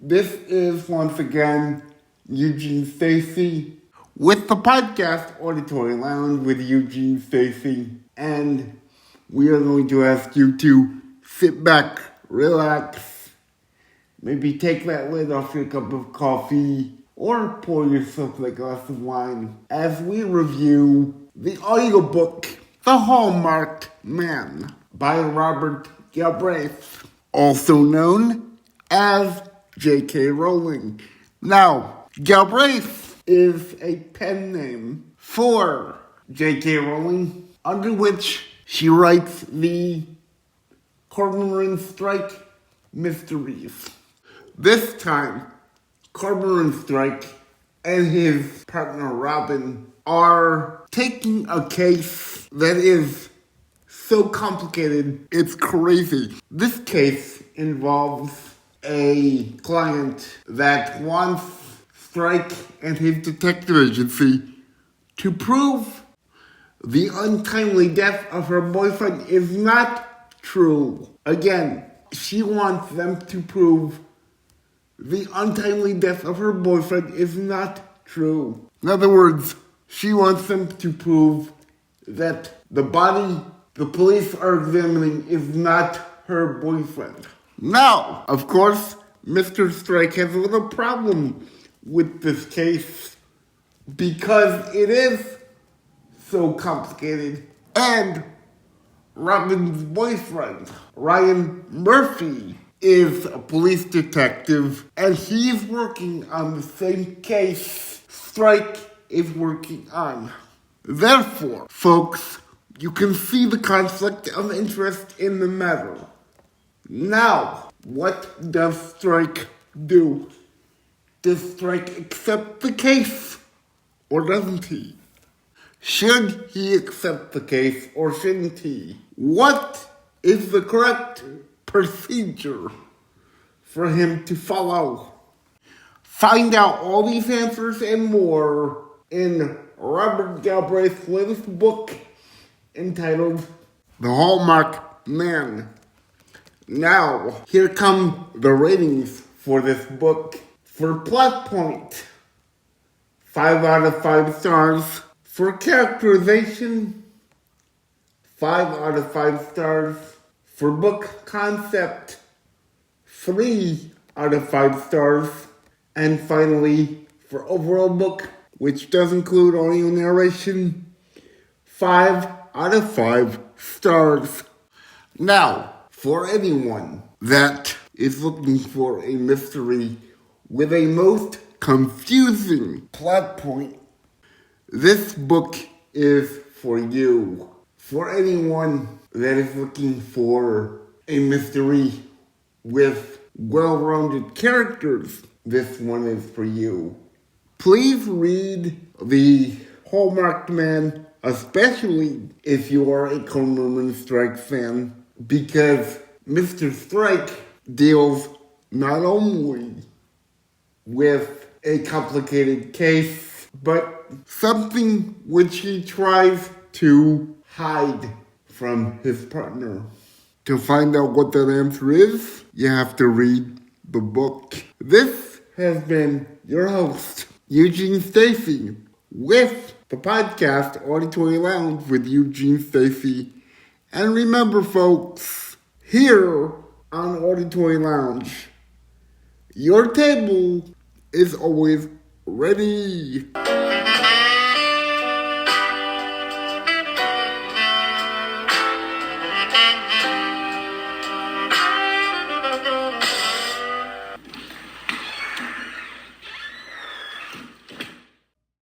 This is once again Eugene Stacy with the podcast Auditory Lounge with Eugene Stacy. And we are going to ask you to sit back, relax, maybe take that lid off your cup of coffee or pour yourself a glass of wine as we review the audiobook, The Hallmark Man by Robert Galbraith, also known as J.K. Rowling. Now, Galbraith is a pen name for J.K. Rowling, under which she writes the Cormoran Strike mysteries. This time, Cormoran Strike and his partner Robin are taking a case that is so complicated, it's crazy. This case involves a client that wants Strike and his detective agency to prove the untimely death of her boyfriend is not true. Again, she wants them to prove the untimely death of her boyfriend is not true. In other words, she wants them to prove that the body the police are examining is not her boyfriend. Now, of course, Mr. Strike has a little problem with this case because it is so complicated. And Robin's boyfriend, Ryan Murphy, is a police detective and he's working on the same case Strike is working on. Therefore, folks, you can see the conflict of interest in the matter. Now, what does Strike do? Does Strike accept the case or doesn't he? Should he accept the case or shouldn't he? What is the correct procedure for him to follow? Find out all these answers and more in Robert Galbraith's latest book entitled The Hallmark Man. Now, here come the ratings for this book. For plot point, 5 out of 5 stars. For characterization, 5 out of 5 stars. For book concept, 3 out of 5 stars. And finally, for overall book, which does include audio narration, 5 out of 5 stars. Now, for anyone that is looking for a mystery with a most confusing plot point, this book is for you. For anyone that is looking for a mystery with well-rounded characters, this one is for you. Please read The Hallmark Man, especially if you are a Cormoran Strike fan, because Mr. Strike deals not only with a complicated case, but something which he tries to hide from his partner. To find out what that answer is, you have to read the book. This has been your host, Eugene Stacy, with the podcast Auditory Lounge with Eugene Stacy. And remember, folks, here on Auditory Lounge, your table is always ready.